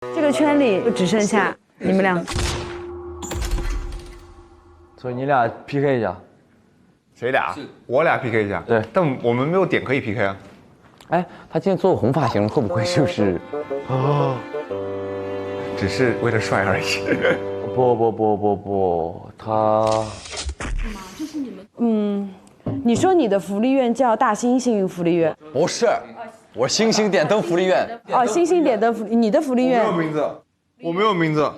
这个圈里就只剩下你们俩。所以你俩 PK 一下。谁俩？我俩 PK 一下。对，但我们没有点可以 PK 啊。哎，他今天做红发型，会不会就是哦，只是为了帅而已。不，他你说你的福利院叫大猩猩福利院？不是，我星星点灯福利院。哦，星星点灯福，你的福利院没有名字，我没有名字。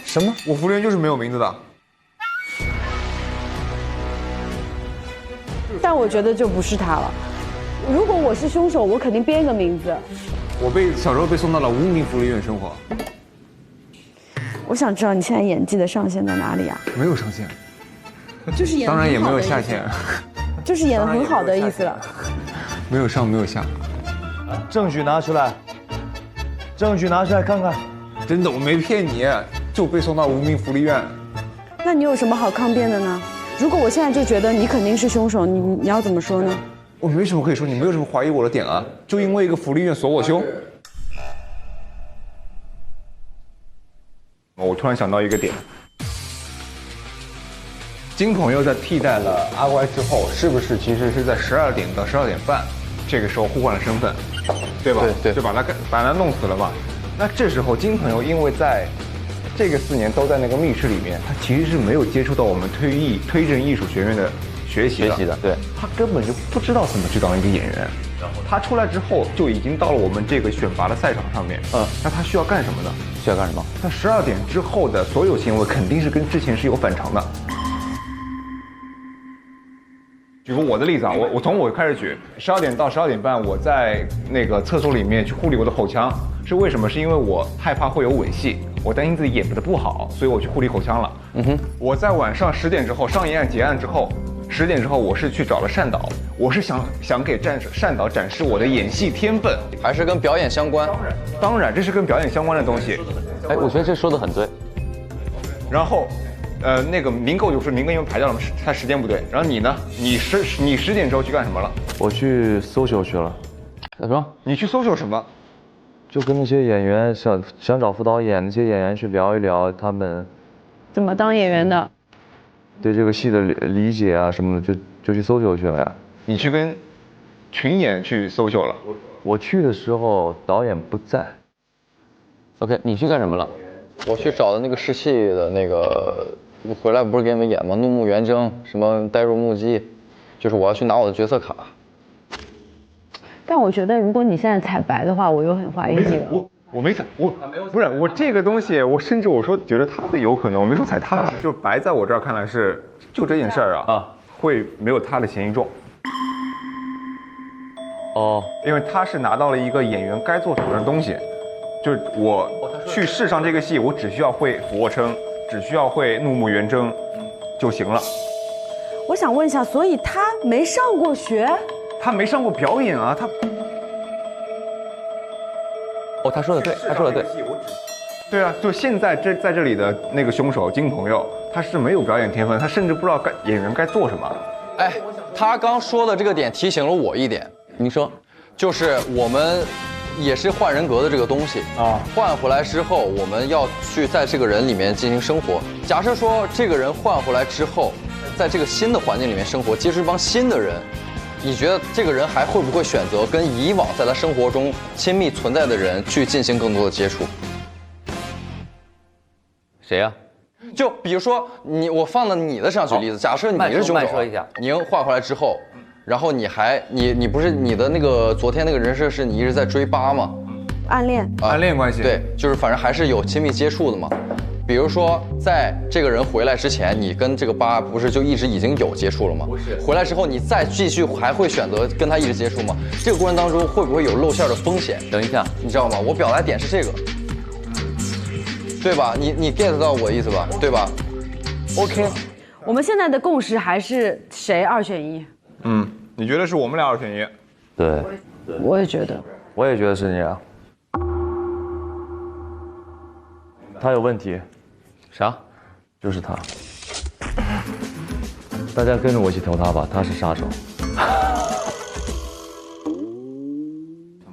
什么？我福利院就是没有名字的。但我觉得就不是他了。如果我是凶手，我肯定编个名字。我小时候被送到了无名福利院生活，我想知道你现在演技的上限在哪里啊？没有上限，就是演得当然也没有很好的意思下限，就是演的很好的意思了。没有上没有下。证据拿出来，证据拿出来看看。真的，我没骗你，就被送到无名福利院。那你有什么好抗辩的呢？如果我现在就觉得你肯定是凶手，你要怎么说呢？我没什么可以说，你没有什么怀疑我的点啊，就因为一个福利院锁我凶。我突然想到一个点，金朋友在替代了阿乖之后，是不是其实是在12点到12点半这个时候互换了身份，对吧？对，就把他弄死了嘛。那这时候金朋友因为在这个4年都在那个密室里面，他其实是没有接触到我们推证艺术学院的学习的，对，他根本就不知道怎么去当一个演员。他出来之后就已经到了我们这个选拔的赛场上面。那他需要干什么呢？需要干什么？那12点之后的所有行为肯定是跟之前是有反常的。举个我的例子啊，我从我开始举，12点到12点半，我在那个厕所里面去护理我的口腔，是为什么？是因为我害怕会有吻戏，我担心自己演得不好，所以我去护理口腔了。我在晚上10点之后上一案结案之后，10点之后我是去找了单导，我是想给单导展示我的演戏天分，还是跟表演相关？当然这是跟表演相关的东西。哎，我觉得这说的很对。然后，那个明构就是明哥因为排掉了，他时间不对。然后你呢？你10点之后去干什么了？我去social 去了。什么？你去social什么？就跟那些演员想找副导演那些演员去聊一聊他们怎么当演员的？对这个戏的理解啊什么的，就去social去了呀。你去跟群演去social了？我去的时候导演不在。OK， 你去干什么了？我去找的那个试戏的那个，我回来不是给你们演吗？怒目圆睁，什么呆若木鸡，就是我要去拿我的角色卡。但我觉得如果你现在彩白的话，我又很怀疑你了。我没踩，不是我这个东西，我甚至我说觉得他的有可能，我没说踩他，就白在我这儿看来是就这件事儿啊，会没有他的嫌疑重。哦，因为他是拿到了一个演员该做手上的东西，就是我去试上这个戏，我只需要会俯卧撑，只需要会怒目圆睁就行了。我想问一下，所以他没上过学？他没上过表演啊，他。哦，他说的对，他说的对。对啊，就现在在这里的那个凶手金朋友，他是没有表演天分，他甚至不知道演员该做什么。哎，他刚说的这个点提醒了我一点。你说，就是我们也是换人格的这个东西啊，换回来之后，我们要去在这个人里面进行生活。假设说这个人换回来之后，在这个新的环境里面生活，接触一帮新的人，你觉得这个人还会不会选择跟以往在他生活中亲密存在的人去进行更多的接触？谁呀？就比如说我放到你的身上举例子，假设你是凶手，说一下，您换回来之后，然后你不是你的那个昨天那个人设是你一直在追八吗？暗恋，暗恋关系。对，就是反正还是有亲密接触的嘛。比如说，在这个人回来之前，你跟这个八不是就一直已经有接触了吗？不是。回来之后，你再继续还会选择跟他一直接触吗？这个过程当中会不会有露馅的风险？等一下，你知道吗？我表达点是这个，对吧？你 get 到我的意思吧？对吧 ？OK。我们现在的共识还是谁2选1？你觉得是我们俩2选1？对，我也觉得。我也觉得是你俩。他有问题。啥？就是他。大家跟着我一起投他吧，他是杀手。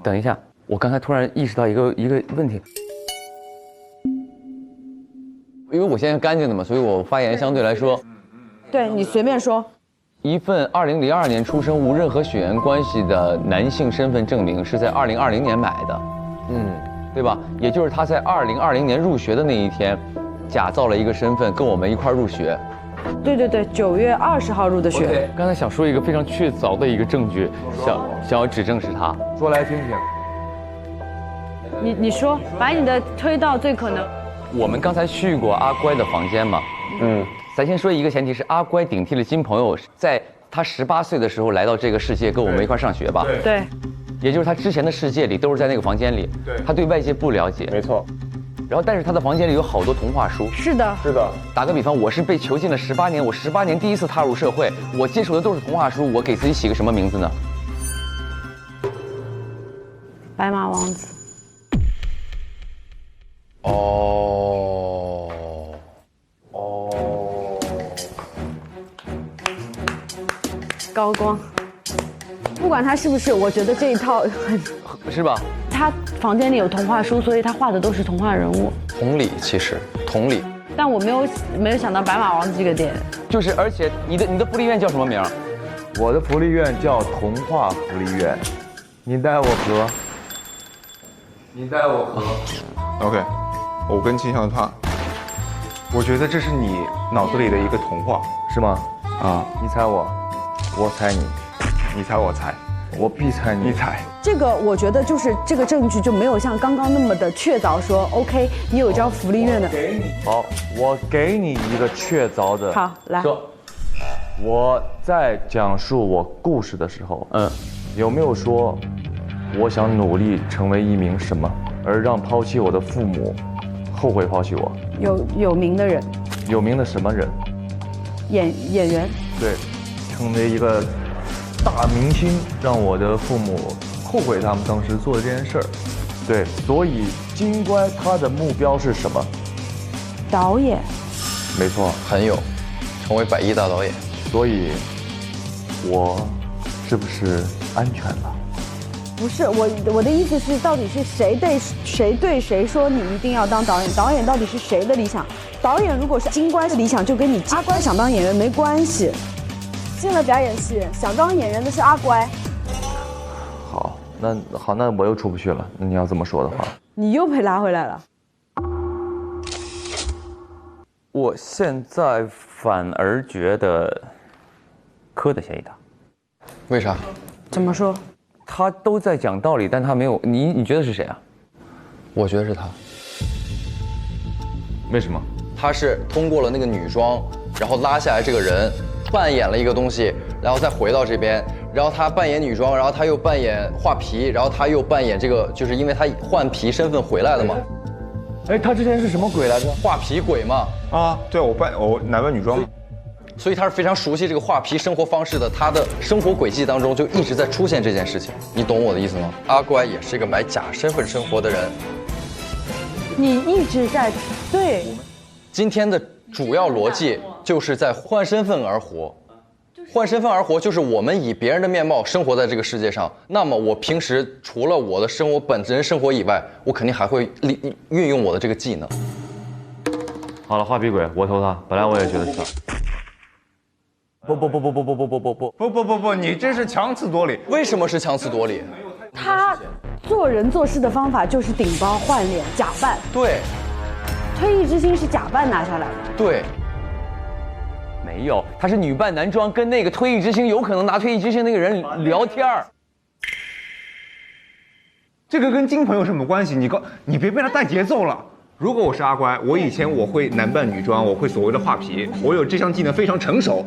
等一下，我刚才突然意识到一个问题，因为我现在干净的嘛，所以我发言相对来说，对你随便说。一份2002年出生无任何血缘关系的男性身份证明是在2020年买的，对吧？也就是他在2020年入学的那一天，假造了一个身份跟我们一块入学。对对对，9月20号入的学。刚才想说一个非常确凿的一个证据，想要指证是他，说来听听。你说，把你的推到最可能。我们刚才去过阿乖的房间嘛，咱先说一个前提是阿乖顶替了金朋友，在他18岁的时候来到这个世界，跟我们一块上学吧。对。也就是他之前的世界里都是在那个房间里，他对外界不了解。没错。然后，但是他的房间里有好多童话书。是的。是的。打个比方，我是被囚禁了18年，我18年第一次踏入社会，我接触的都是童话书，我给自己起个什么名字呢？白马王子。高光。不管他是不是，我觉得这一套是吧？他房间里有童话书，所以他画的都是童话人物。同理，其实同理。但我没有想到白马王子这个点。就是，而且你的福利院叫什么名？我的福利院叫童话福利院。你带我和。OK， 我跟金向他，我觉得这是你脑子里的一个童话，是吗？啊，你猜我，我猜你，你猜我猜，我必猜你。你猜。这个我觉得就是这个证据就没有像刚刚那么的确凿，说 OK， 你有一张福利院的。好，我给你一个确凿的。好，来。说，我在讲述我故事的时候，有没有说我想努力成为一名什么，而让抛弃我的父母后悔抛弃我？有名的人。有名的什么人？演员。对，成为一个大明星，让我的父母后悔他们当时做的这件事儿。对，所以金乖他的目标是什么？导演。没错，很有，成为100亿大导演。所以，我是不是安全了？不是，我的意思是，到底是谁对谁说你一定要当导演？导演到底是谁的理想？导演如果是金乖的理想，就跟你阿乖想当演员没关系。进了表演系，想当演员的是阿乖。好，那我又出不去了。那你要这么说的话，你又被拉回来了。我现在反而觉得柯的嫌疑大。为啥？怎么说？他都在讲道理，但他没有。你觉得是谁啊？我觉得是他。为什么？他是通过了那个女装，然后拉下来这个人，扮演了一个东西，然后再回到这边，然后他扮演女装，然后他又扮演画皮，然后他又扮演这个，就是因为他换皮身份回来了嘛。哎，他之前是什么鬼来着？画皮鬼嘛。啊，对，我男扮女装。所以他是非常熟悉这个画皮生活方式的，他的生活轨迹当中就一直在出现这件事情，你懂我的意思吗？阿乖也是一个买假身份生活的人。你一直在对。今天的主要逻辑就是在换身份而活，换身份而活就是我们以别人的面貌生活在这个世界上。那么我平时除了我的本人生活以外，我肯定还会运用我的这个技能。好了，画皮鬼，我投他。本来我也觉得是他。不，你这是强词夺理。为什么是强词夺理？他做人做事的方法就是顶包换脸假扮。对。退役之星是假扮拿下来的。对。没有，他是女扮男装，跟那个退役之星有可能拿退役之星那个人聊天儿。这个跟金朋友什么关系？你别被他带节奏了。如果我是阿乖，我以前我会男扮女装，我会所谓的画皮，我有这项技能非常成熟。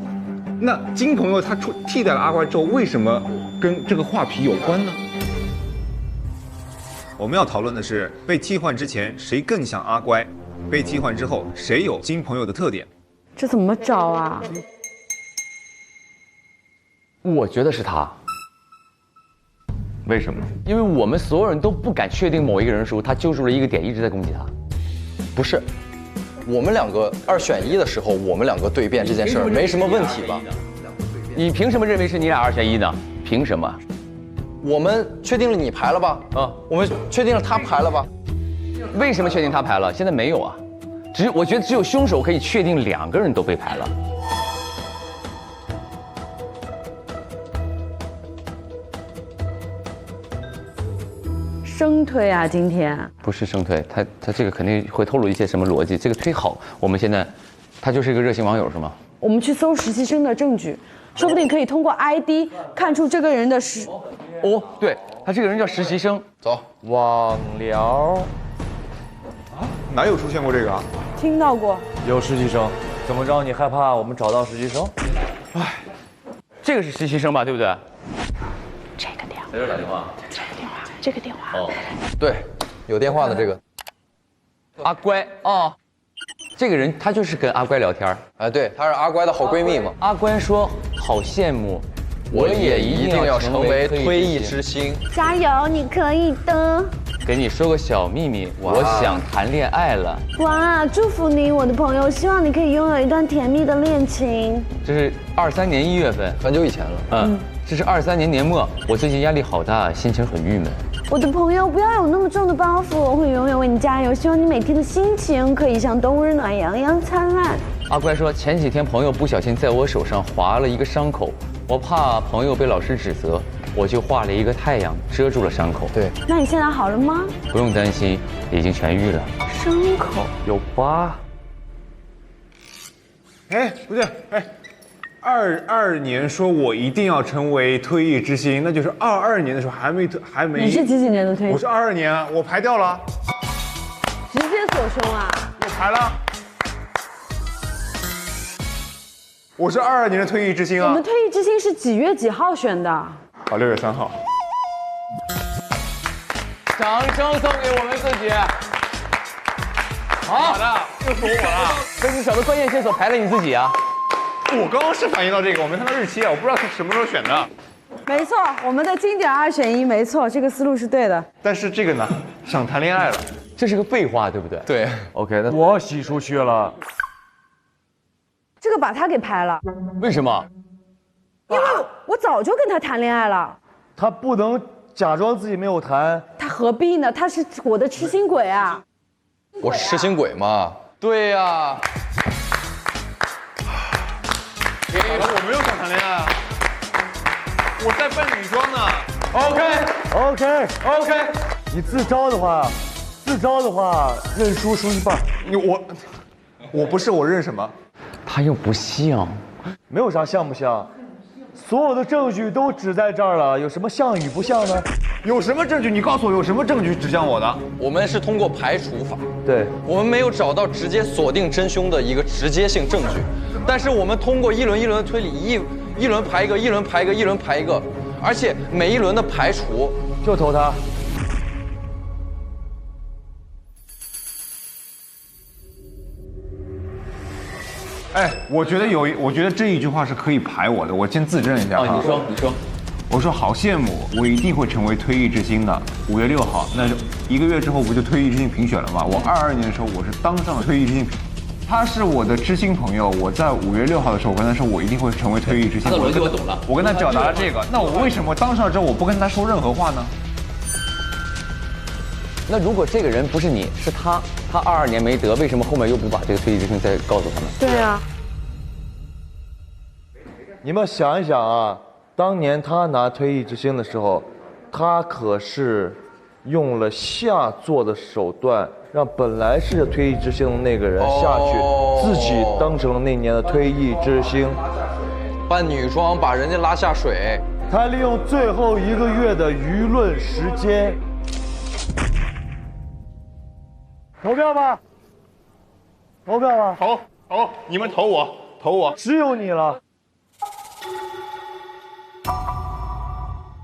那金朋友他替代了阿乖之后，为什么跟这个画皮有关呢？我们要讨论的是被替换之前谁更像阿乖，被替换之后谁有金朋友的特点。这怎么找啊？我觉得是他。为什么？因为我们所有人都不敢确定某一个人时候，他揪住了一个点，一直在攻击他。不是，我们两个2选1的时候，我们两个对辩这件事儿没什么问题吧？你凭什么认为是你俩2选1呢？凭什么？我们确定了你排了吧？我们确定了他排了吧？为什么确定他排了？现在没有啊。我觉得只有凶手可以确定2个人都被排了。生推啊，今天不是生推，他这个肯定会透露一些什么逻辑。这个推好，我们现在，他就是一个热心网友是吗？我们去搜实习生的证据，说不定可以通过 ID 看出这个人的哦，对，他这个人叫实习生。走，网聊哪有出现过这个啊？听到过。有实习生，怎么着？你害怕我们找到实习生？这个是实习生吧？对不对？这个电话，谁打电话？这个电话。哦，对，有电话的这个。阿乖哦，这个人他就是跟阿乖聊天。哎，对，她是阿乖的好闺蜜嘛。阿乖说：“好羡慕，我也一定要成为推艺之星。加油，你可以的。给你说个小秘密，我想谈恋爱了。哇，祝福你，我的朋友，希望你可以拥有一段甜蜜的恋情。这是23年1月份，很久以前了。这是23年年末。我最近压力好大，心情很郁闷。我的朋友，不要有那么重的包袱，我会永远为你加油。希望你每天的心情可以像冬日暖阳一样灿烂。阿乖说，前几天朋友不小心在我手上划了一个伤口，我怕朋友被老师指责，我就画了一个太阳遮住了伤口。对，那你现在好了吗？不用担心，已经痊愈了。伤口有疤。哎，不对，哎，22年说我一定要成为推艺之星，那就是22年的时候还没。你是几年的推？我是22年啊，我排掉了，直接锁胸啊！我排了。我是22年的推艺之星啊。我们推艺之星是几月几号选的？好，6月3号。掌声送给我们自己。好的，又说我了。被你找到关键线索排了你自己啊。我刚刚是反应到这个，我没看到日期啊，我不知道是什么时候选的。没错，我们的经典2选1，没错，这个思路是对的。但是这个呢，想谈恋爱了。这是个废话，对不对？对， OK， 那我洗出去了。这个把他给排了，为什么？因为我早就跟他谈恋爱了，他不能假装自己没有谈。他何必呢？他是我的痴心鬼啊！我是痴心鬼嘛。对呀。我没有想谈恋爱啊，我在扮女装呢。OK， 你自招的话，认输输一半。我不是，我认什么？他又不像，没有啥像不像，所有的证据都指在这儿了，有什么像与不像呢？有什么证据？你告诉我有什么证据指向我的？我们是通过排除法，对，我们没有找到直接锁定真凶的一个直接性证据，但是我们通过一轮一轮的推理，一轮排一个，一轮排一个，一轮排一个，而且每一轮的排除就投他。哎，我觉得这一句话是可以排我的，我先自证一下哈。你说，我说好羡慕，我一定会成为推艺之星的。5月6号，那1个月之后不就推艺之星评选了吗？我22年的时候我是当上了推艺之星，他是我的知心朋友。我在5月6号的时候，我跟他说我一定会成为推艺之星。他的逻辑我懂了。我跟他表达了这个，那我为什么当上了之后我不跟他说任何话呢？那如果这个人不是你，是他22年没得，为什么后面又不把这个推艺之星再告诉他们？对啊，你们想一想啊，当年他拿推艺之星的时候，他可是用了下作的手段，让本来是推艺之星的那个人下去，自己当成了那年的推艺之星，扮女装把人家拉下水。他利用最后1个月的舆论时间。投票吧，投票吧，投，你们投我，只有你了。